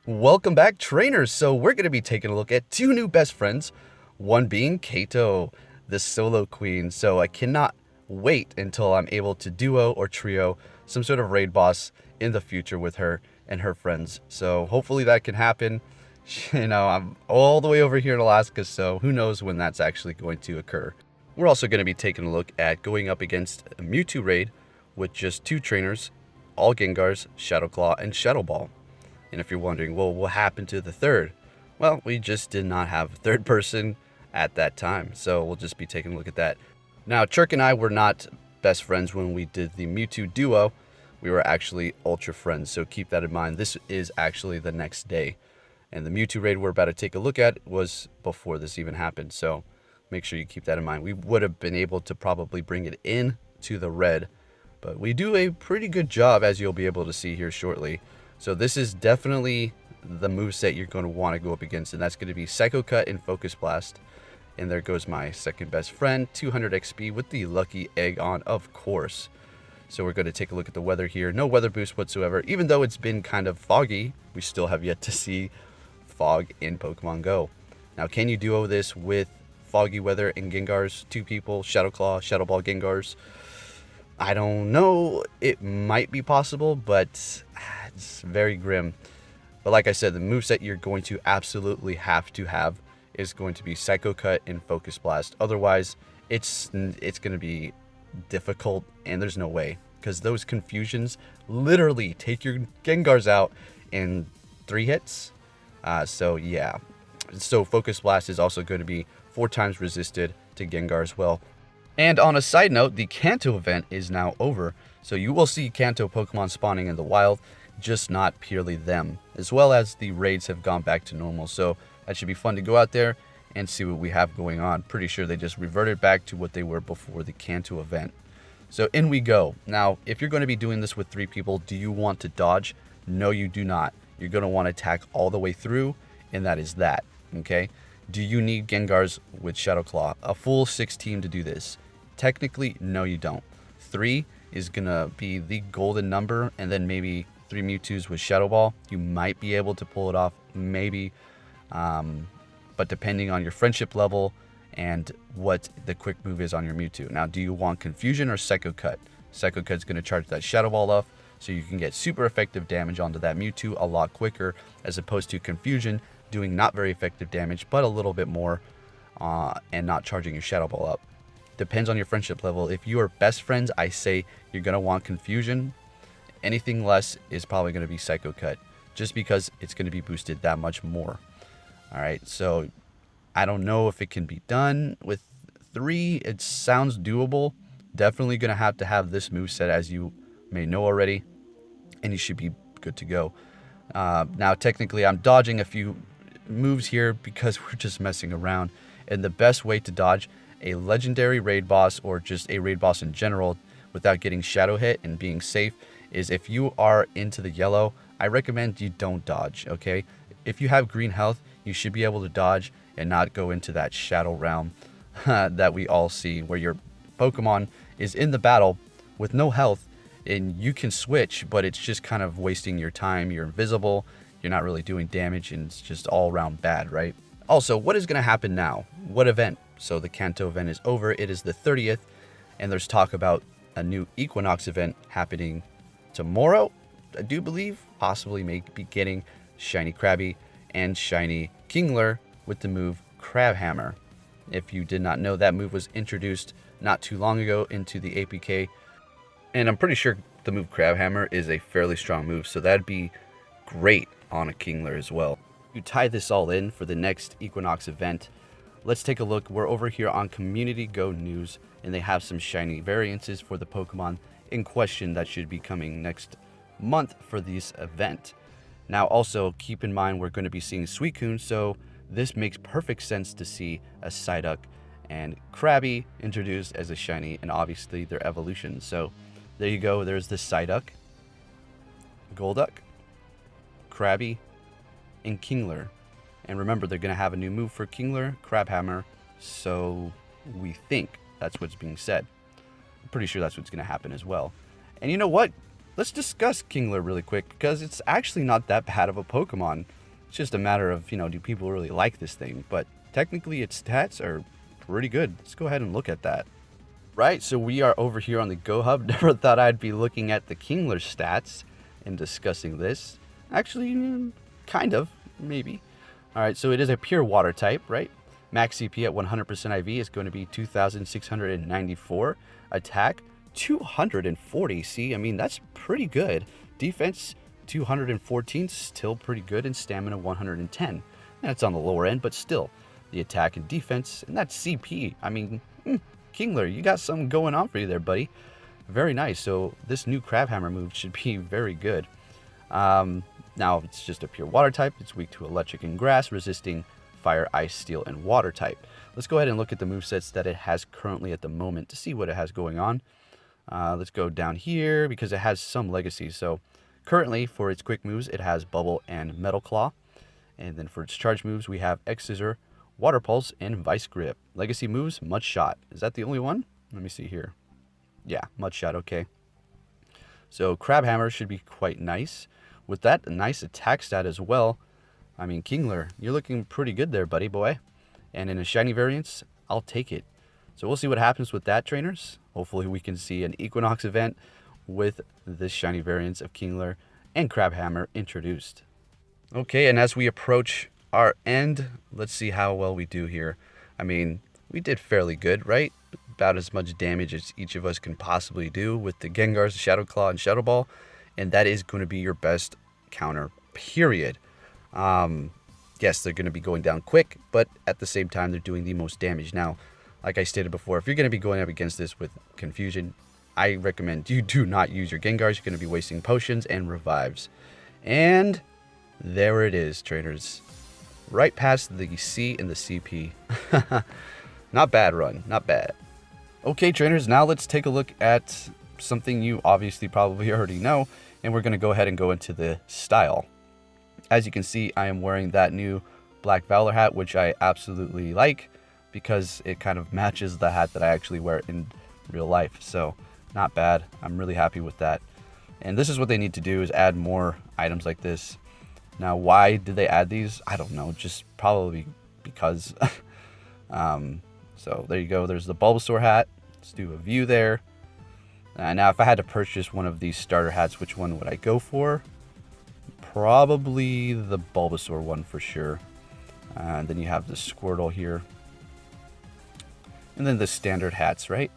Welcome back, trainers. So we're going to be taking a look at two new best friends, one being Kato, the solo queen. So I cannot wait until I'm able to duo or trio some sort of raid boss in the future with her and her friends. So hopefully that can happen. I'm all the way over here in Alaska, so who knows when that's actually going to occur. We're also going to be taking a look at going up against a Mewtwo raid with just two trainers, all Gengars, Shadow Claw, and Shadow Ball. And if you're wondering, well, what happened to the third? Well, we just did not have a third person at that time, so we'll just be taking a look at that. Now, Chirk and I were not best friends when we did the Mewtwo duo. We were actually ultra friends, so keep that in mind. This is actually the next day. And the Mewtwo raid we're about to take a look at was before this even happened, so make sure you keep that in mind. We would have been able to probably bring it in to the red, but we do a pretty good job, as you'll be able to see here shortly. So this is definitely the moveset you're going to want to go up against, and that's going to be Psycho Cut and Focus Blast. And there goes my second best friend, 200 XP with the Lucky Egg on, of course. So we're going to take a look at the weather here. No weather boost whatsoever. Even though it's been kind of foggy, we still have yet to see fog in Pokemon Go. Now, can you duo this with foggy weather and Gengars? Two people, Shadow Claw, Shadow Ball, Gengars. I don't know. It might be possible, but it's very grim. But like I said, the moveset you're going to absolutely have to have is going to be Psycho Cut and Focus Blast. Otherwise, it's going to be difficult, and there's no way. Because those confusions literally take your Gengars out in 3 hits. So yeah. So Focus Blast is also going to be 4 times resisted to Gengar as well. And on a side note, the Kanto event is now over, so you will see Kanto Pokemon spawning in the wild, just not purely them, as well as the raids have gone back to normal, so that should be fun to go out there and see what we have going on. Pretty sure they just reverted back to what they were before the Kanto event. So in we go. Now, if you're going to be doing this with 3 people, do you want to dodge? No, you do not. You're going to want to attack all the way through, and that is that, okay? Do you need Gengars with Shadow Claw? A full 6 team to do this? Technically, no, you don't. 3 is going to be the golden number, and then maybe 3 Mewtwo's with Shadow Ball. You might be able to pull it off, maybe. But depending on your friendship level and what the quick move is on your Mewtwo. Now, do you want Confusion or Psycho Cut? Psycho Cut is going to charge that Shadow Ball off, so you can get super effective damage onto that Mewtwo a lot quicker, as opposed to Confusion doing not very effective damage, but a little bit more, and not charging your Shadow Ball up. Depends on your friendship level. If you are best friends, I say you're going to want Confusion. Anything less is probably going to be Psycho Cut, just because it's going to be boosted that much more. Alright, so I don't know if it can be done with 3. It sounds doable. Definitely going to have this moveset, as you may know already, and you should be good to go. Now, technically, I'm dodging a few moves here because we're just messing around, and the best way to dodge a legendary raid boss, or just a raid boss in general, without getting shadow hit and being safe, is if you are into the yellow, I recommend you don't dodge, okay? If you have green health, you should be able to dodge and not go into that shadow realm that we all see, where your Pokemon is in the battle with no health, and you can switch, but it's just kind of wasting your time. You're invisible, you're not really doing damage, and it's just all around bad, right? Also, what is going to happen now? What event? So the Kanto event is over. It is the 30th, and there's talk about a new Equinox event happening tomorrow, I do believe. Possibly maybe getting Shiny Krabby and Shiny Kingler with the move Crab Hammer. If you did not know, that move was introduced not too long ago into the APK, and I'm pretty sure the move Crab Hammer is a fairly strong move, so that'd be great on a Kingler as well. You tie this all in for the next Equinox event. Let's take a look. We're over here on Community Go News, and they have some shiny variances for the Pokemon in question that should be coming next month for this event. Now, also keep in mind we're going to be seeing Suicune, so this makes perfect sense to see a Psyduck and Krabby introduced as a shiny, and obviously their evolution. So there you go. There's the Psyduck, Golduck, Krabby, and Kingler. And remember, they're going to have a new move for Kingler, Crab Hammer, so we think that's what's being said. I'm pretty sure that's what's going to happen as well. And you know what? let's discuss Kingler really quick, because it's actually not that bad of a Pokemon. It's just a matter of, do people really like this thing? But technically its stats are pretty good. Let's go ahead and look at that. Right, so we are over here on the Go Hub. Never thought I'd be looking at the Kingler stats and discussing this. Actually, kind of, maybe. Alright, so it is a pure water type, right? Max CP at 100% IV is going to be 2,694. Attack, 240. See, I mean, that's pretty good. Defense, 214, still pretty good. And stamina, 110. That's on the lower end, but still. The attack and defense, and that's CP. I mean, Kingler, you got something going on for you there, buddy. Very nice. So this new Crabhammer move should be very good. Now, it's just a pure water type. It's weak to electric and grass, resisting fire, ice, steel, and water type. Let's go ahead and look at the movesets that it has currently at the moment to see what it has going on. Let's go down here because it has some legacies. So currently, for its quick moves, it has Bubble and Metal Claw. And then for its charge moves, we have X Scissor, Water Pulse, and Vice Grip. Legacy moves, Mud Shot. Is that the only one? Let me see here. Yeah, Mud Shot, okay. So Crabhammer should be quite nice. With that, a nice attack stat as well. I mean, Kingler, you're looking pretty good there, buddy boy. And in a shiny variance, I'll take it. So we'll see what happens with that, trainers. Hopefully we can see an Equinox event with this shiny variance of Kingler and Crabhammer introduced. Okay, and as we approach our end, let's see how well we do here. I mean, we did fairly good, right? About as much damage as each of us can possibly do with the Gengars, Shadow Claw, and Shadow Ball. And that is going to be your best counter, period. Yes, they're going to be going down quick, but at the same time, they're doing the most damage. Now, like I stated before, if you're going to be going up against this with Confusion, I recommend you do not use your Gengars. You're going to be wasting potions and revives. And there it is, trainers. Right past the C and the CP. Not bad run, not bad. Okay, trainers, now let's take a look at something you obviously probably already know, and we're going to go ahead and go into the style. As you can see, I am wearing that new Black Valor hat, which I absolutely like because it kind of matches the hat that I actually wear in real life. So, not bad. I'm really happy with that. And this is what they need to do, is add more items like this. Now, why did they add these? I don't know. Just probably because. So, there you go. There's the Bulbasaur hat. Let's do a view there. Now, if I had to purchase one of these starter hats, which one would I go for? Probably the Bulbasaur one for sure. And then you have the Squirtle here. And then the standard hats, right?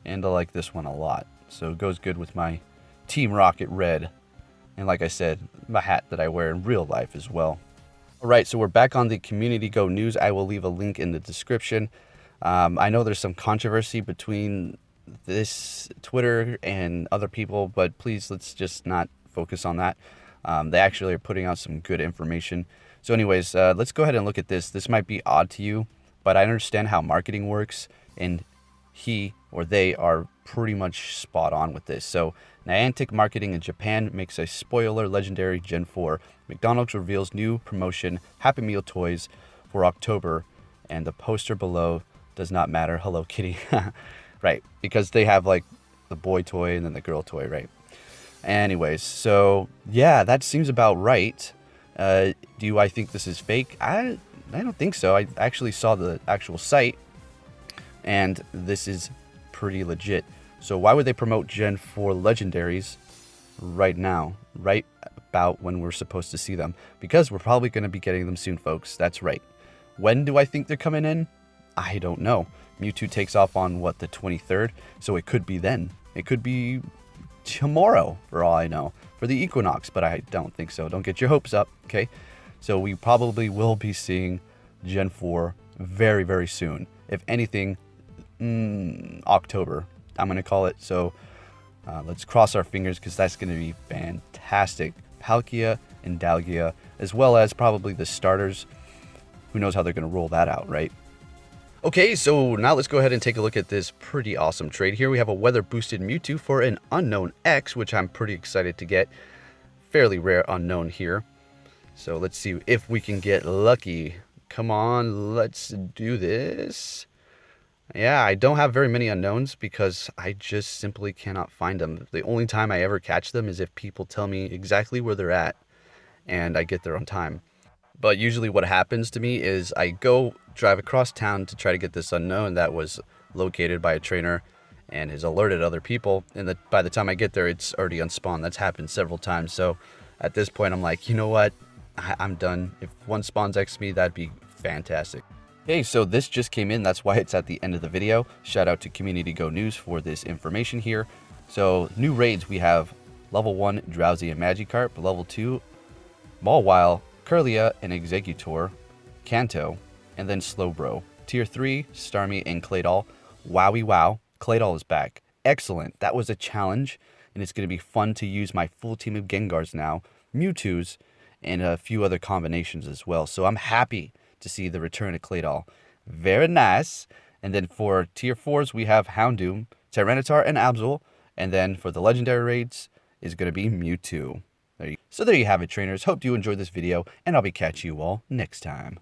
And I like this one a lot. So it goes good with my Team Rocket Red. And like I said, my hat that I wear in real life as well. Alright, so we're back on the Community Go news. I will leave a link in the description. I know there's some controversy between this Twitter and other people, but please, let's just not focus on that. They actually are putting out some good information. So anyways, let's go ahead and look at this. This might be odd to you, but I understand how marketing works, and he or they are pretty much spot on with this. So Niantic Marketing in Japan makes a spoiler legendary Gen 4. McDonald's reveals new promotion Happy Meal toys for October, and the poster below does not matter. Hello Kitty. Right, because they have like the boy toy and then the girl toy, right? Anyways, so yeah, that seems about right. Do I think this is fake? I don't think so. I actually saw the actual site, and this is pretty legit. So why would they promote Gen 4 legendaries right now, right about when we're supposed to see them? Because we're probably going to be getting them soon, folks. That's right. When do I think they're coming in? I don't know. Mewtwo takes off on, what, the 23rd? So it could be then. It could be tomorrow, for all I know, for the Equinox, but I don't think so. Don't get your hopes up, okay? So we probably will be seeing Gen 4 very, very soon. If anything, October, I'm going to call it. So let's cross our fingers, because that's going to be fantastic. Palkia and Dalgia, as well as probably the starters. Who knows how they're going to roll that out, right? Okay, so now let's go ahead and take a look at this pretty awesome trade here. We have a weather boosted Mewtwo for an unknown X, which I'm pretty excited to get. Fairly rare unknown here. So let's see if we can get lucky. Come on, let's do this. Yeah, I don't have very many unknowns because I just simply cannot find them. The only time I ever catch them is if people tell me exactly where they're at and I get there on time. But usually, what happens to me is I go drive across town to try to get this unknown that was located by a trainer and has alerted other people. And by the time I get there, it's already unspawned. That's happened several times. So at this point, I'm like, you know what? I'm done. If one spawns next to me, that'd be fantastic. Hey, so this just came in. That's why it's at the end of the video. Shout out to Community Go News for this information here. So new raids, we have level 1 Drowsy and Magikarp, level 2 Mawile, Curlia and Executor, Kanto, and then Slowbro. Tier 3, Starmie and Claydol. Wowie wow, Claydol is back. Excellent, that was a challenge, and it's going to be fun to use my full team of Gengars now, Mewtwo's, and a few other combinations as well. So I'm happy to see the return of Claydol. Very nice. And then for tier 4s, we have Houndoom, Tyranitar, and Absol. And then for the legendary raids is going to be Mewtwo. So there you have it, trainers. Hope you enjoyed this video, and I'll be catching you all next time.